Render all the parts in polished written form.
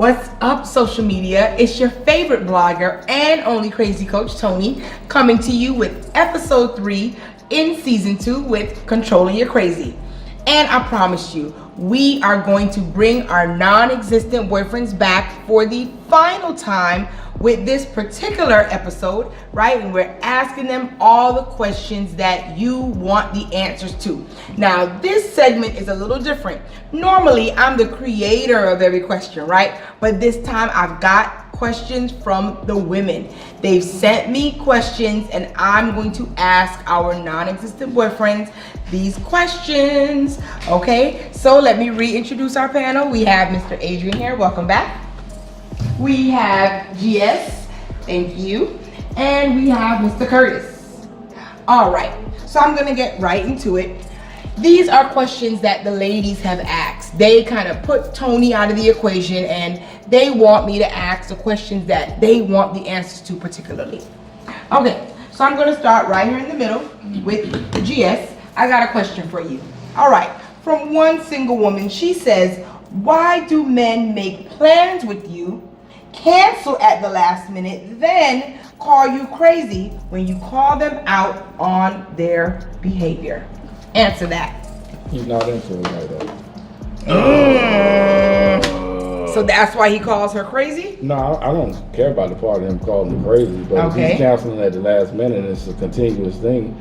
What's up, social media? It's your favorite blogger and only crazy coach, Tony, coming to you with episode 3 in season 2 with Controlling Your Crazy. And I promise you, we are going to bring our non-existent boyfriends back for the final time with this particular episode, right? And we're asking them all the questions that you want the answers to. Now, this segment is a little different. Normally, I'm the creator of every question, right? But this time, I've got questions from the women. They've sent me questions, and I'm going to ask our non-existent boyfriends these questions, okay? So let me reintroduce our panel. We have Mr. Adrian here. Welcome back. We have GS, thank you, and we have Mr. Curtis. All right, so I'm gonna get right into it. These are questions that the ladies have asked. They kind of put Tony out of the equation and they want me to ask the questions that they want the answers to particularly. Okay, so I'm gonna start right here in the middle with GS. I got a question for you. All right, from one single woman, she says, why do men make plans with you, cancel at the last minute, then call you crazy when you call them out on their behavior? Answer that. He's not into it like that. So that's why he calls her crazy? No, I don't care about the part of him calling her crazy, but if he's canceling at the last minute, it's a continuous thing.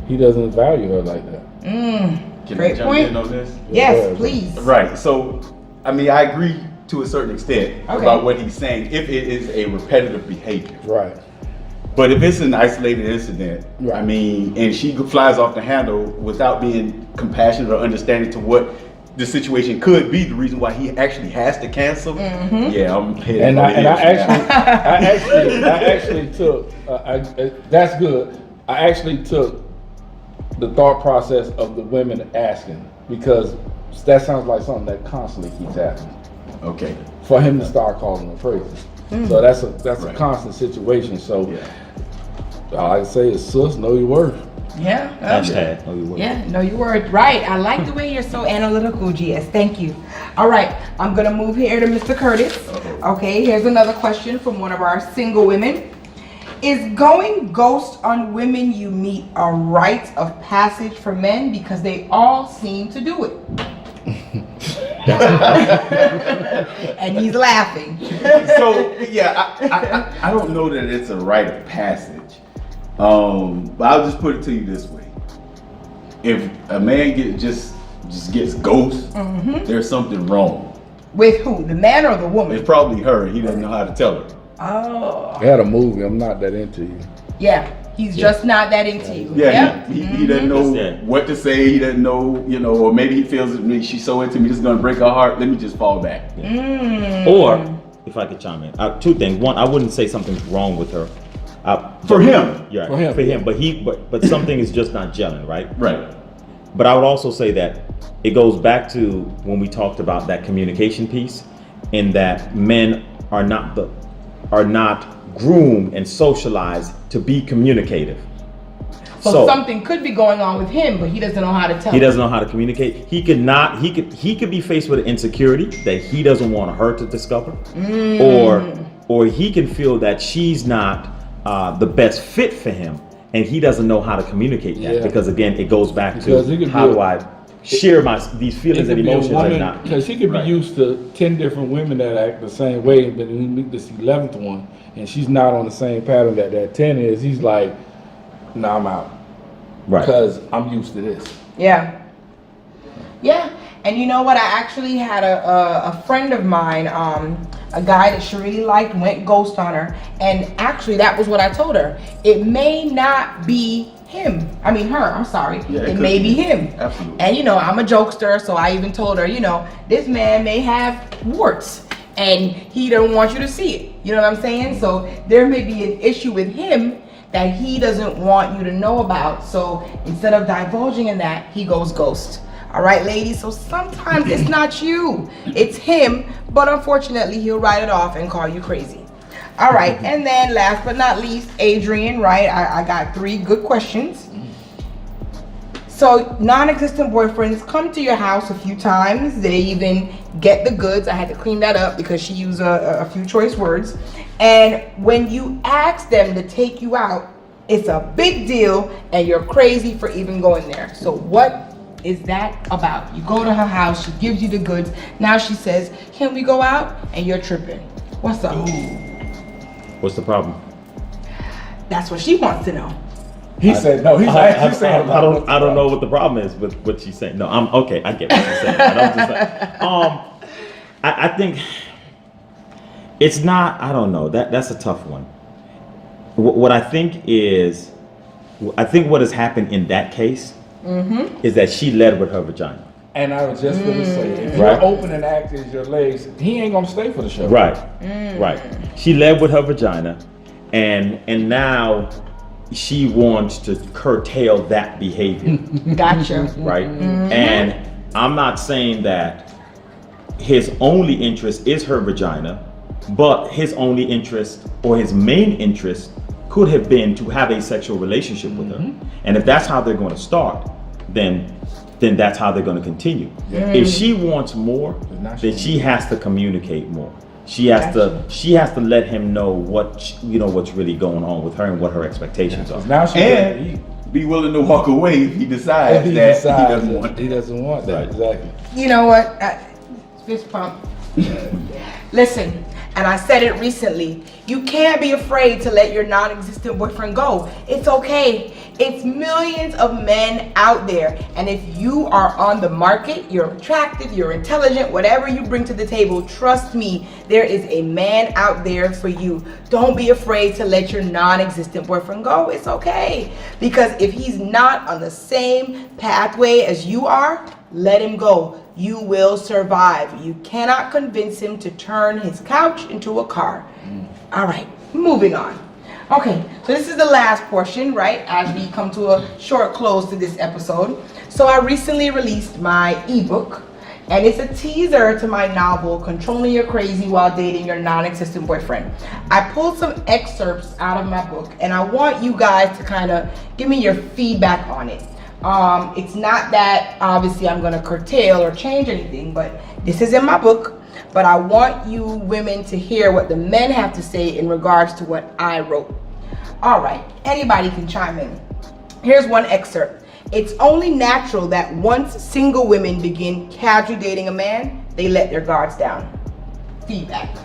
He doesn't value her like that. Can Great I jump point. in on this? Yes, please. Right. So, I mean, I agree to a certain extent about what he's saying if it is a repetitive behavior. Right. But if it's an isolated incident, Right. I mean, and she flies off the handle without being compassionate or understanding to what the situation could be, the reason why he actually has to cancel. Yeah, I'm heading And for I the actually took. That's good. I actually took the thought process of the women asking, because that sounds like something that constantly keeps happening. Okay. For him to start calling her crazy. So that's a constant situation. So all I say is, sis, know your worth. Yeah. Hashtag know your worth. Yeah, know your worth. Right. I like the way you're so analytical, GS. Thank you. All right. I'm going to move here to Mr. Curtis. Okay. Here's another question from one of our single women. Is going ghost on women you meet a rite of passage for men because they all seem to do it? And he's laughing. So yeah, I don't know that it's a rite of passage. But I'll just put it to you this way: if a man just gets ghost, there's something wrong. With who? The man or the woman? It's probably her. He doesn't know how to tell her. Oh. I had a movie. I'm not that into you. Yeah. He's just not that into you. Yeah, he doesn't know what to say. He doesn't know, or maybe he feels that she's so into me, this is gonna break her heart. Let me just fall back. Or, if I could chime in, two things. One, I wouldn't say something's wrong with her. For him. Yeah, For him. But something is just not gelling, right? Right. But I would also say that it goes back to when we talked about that communication piece, in that men are not groomed and socialized to be communicative. So something could be going on with him, but he doesn't know how to tell. He doesn't know how to communicate. He could be faced with an insecurity that he doesn't want her to discover, or he can feel that she's not the best fit for him, and he doesn't know how to communicate that, because again, it goes back to how do I share these feelings and emotions and not. Because he could be used to 10 different women that act the same way, but when we meet this 11th one, and she's not on the same pattern that 10 is, he's like, nah, I'm out. Right. Because I'm used to this. Yeah. Yeah. And you know what? I actually had a friend of mine, a guy that she really liked, went ghost on her. And actually, that was what I told her. It may not be him. I mean, her. I'm sorry. Yeah, it may be him. Absolutely. And I'm a jokester, so I even told her, this man may have warts and he don't want you to see it. You know what I'm saying? So there may be an issue with him that he doesn't want you to know about. So instead of divulging in that, he goes ghost. All right, ladies. So sometimes it's not you, it's him. But unfortunately, he'll write it off and call you crazy. All right. And then last but not least, Adrian, right? I got 3 good questions. So non-existent boyfriends come to your house a few times. They even get the goods. I had to clean that up because she used a few choice words. And when you ask them to take you out, it's a big deal and you're crazy for even going there. So what is that about? You go to her house, she gives you the goods. Now she says, can we go out? And you're tripping. What's up? What's the problem? That's what she wants to know. He said no. He's actually saying I don't know what the problem is with what she's saying. No, I'm okay. I get what she's saying. But I'm just like, I think it's not. I don't know. That's a tough one. What I think is, what has happened in that case is that she led with her vagina. And I was just gonna say, if Right. you're open and active as your legs, he ain't gonna stay for the show. Right. Right. She led with her vagina, and now she wants to curtail that behavior. Gotcha. Right? And I'm not saying that his only interest is her vagina, but his only interest or his main interest could have been to have a sexual relationship with her. And if that's how they're going to start, then that's how they're going to continue. If she wants more, then she has to communicate more. She has to let him know what's really going on with her and what her expectations are. Now she And be willing to walk away if he decides he that decides he doesn't want that. Exactly. You know what? Fist pump. Listen, and I said it recently, you can't be afraid to let your non-existent boyfriend go. It's okay. It's millions of men out there, and if you are on the market, you're attractive, you're intelligent, whatever you bring to the table, trust me, there is a man out there for you. Don't be afraid to let your non-existent boyfriend go. It's okay, because if he's not on the same pathway as you are, let him go. You will survive. You cannot convince him to turn his couch into a car. All right, moving on. Okay, so this is the last portion, right? As we come to a short close to this episode. So I recently released my ebook, and it's a teaser to my novel, Controlling Your Crazy While Dating Your Non-Existent Boyfriend. I pulled some excerpts out of my book, and I want you guys to kind of give me your feedback on it. It's not that obviously I'm gonna curtail or change anything, but this is in my book. But I want you women to hear what the men have to say in regards to what I wrote. All right, anybody can chime in. Here's one excerpt. It's only natural that once single women begin casually dating a man, they let their guards down. Feedback.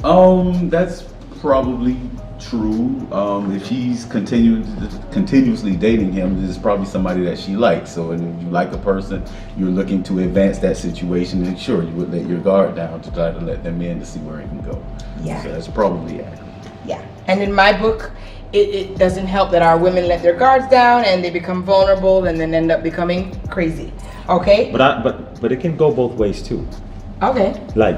That's probably true. If she's continuously dating him, this is probably somebody that she likes. So, and if you like a person, you're looking to advance that situation, and sure, you would let your guard down to try to let them in to see where it can go. Yeah. So that's probably accurate. Yeah. And in my book, it doesn't help that our women let their guards down and they become vulnerable and then end up becoming crazy. Okay? But it can go both ways too. Okay. Like,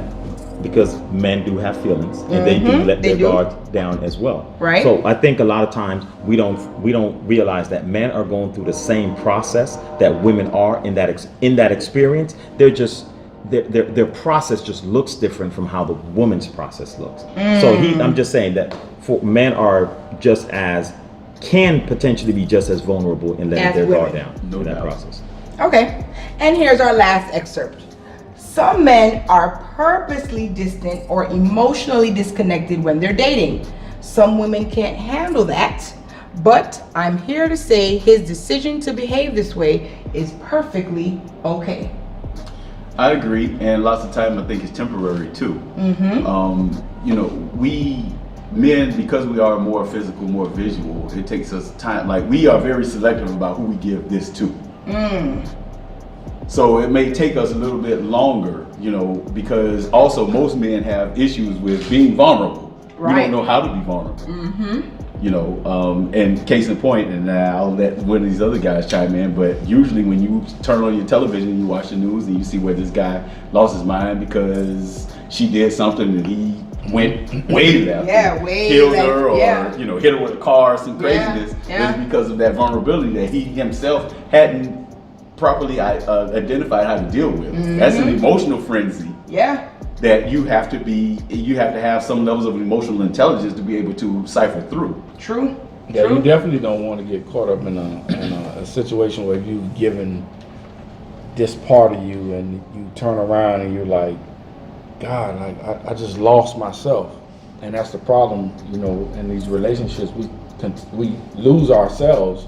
because men do have feelings and they do let their guard down as well. Right. So I think a lot of times we don't realize that men are going through the same process that women are in that experience. They're just their process just looks different from how the woman's process looks. So I'm just saying that for men are can potentially be just as vulnerable in letting their guard down in that process. Okay. And here's our last excerpt. Some men are purposely distant or emotionally disconnected when they're dating. Some women can't handle that, but I'm here to say his decision to behave this way is perfectly okay. I agree, and lots of time I think it's temporary too. We men, because we are more physical, more visual, it takes us time. Like, we are very selective about who we give this to. So it may take us a little bit longer, because also most men have issues with being vulnerable. Right. We don't know how to be vulnerable. And case in point, and I'll let one of these other guys chime in, but usually when you turn on your television, you watch the news and you see where this guy lost his mind because she did something and he went way left. Yeah, way killed left, her or, yeah. Hit her with a car, some craziness. Yeah. It's because of that vulnerability that he himself hadn't properly identified how to deal with. That's an emotional frenzy. Yeah. That you have to have some levels of emotional intelligence to be able to cipher through. True. Yeah, True. you definitely don't want to get caught up in a situation where you've given this part of you and you turn around and you're like, God, like I just lost myself. And that's the problem, you know, in these relationships. We lose ourselves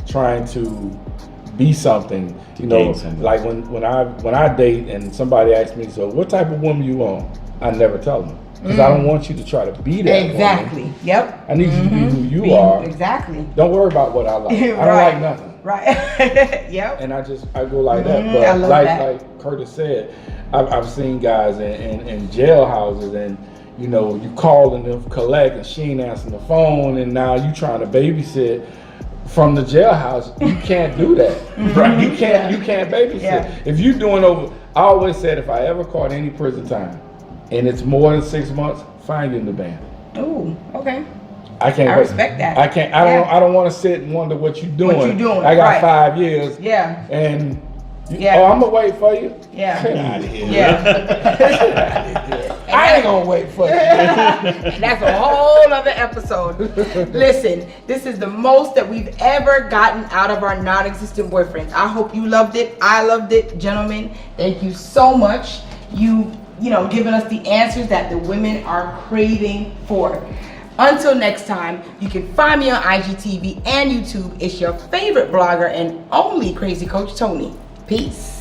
trying to be something, you know. gain something. Like when I date and somebody asks me, so what type of woman you want? I never tell them because I don't want you to try to be that Exactly. woman. Yep. I need you to be who you are. Exactly. Don't worry about what I like. I don't Right. like nothing. Right. Yep. And I go like that. Mhm, But I love that. like Curtis said, I've seen guys in jailhouses and, you know, you calling them collect and she ain't answering the phone and now you trying to babysit from the jailhouse. You can't do that. Right? You can't babysit. Yeah. If you doing over, I always said if I ever caught any prison time and it's more than 6 months, find you a new band. Ooh. Okay. I can't. I wait. respect that. I can't. I don't want to sit and wonder what you doing. What you doing, I got right. 5 years. Yeah. And Yeah. oh, I'm gonna wait for you. Yeah. Get out of here. Yeah. I ain't gonna wait for you. That's a whole other episode. Listen, this is the most that we've ever gotten out of our non-existent boyfriends. I hope you loved it. I loved it. Gentlemen, thank you so much. You know, giving us the answers that the women are craving for. Until next time, you can find me on IGTV and YouTube. It's your favorite blogger and only Crazy Coach Tony. Peace.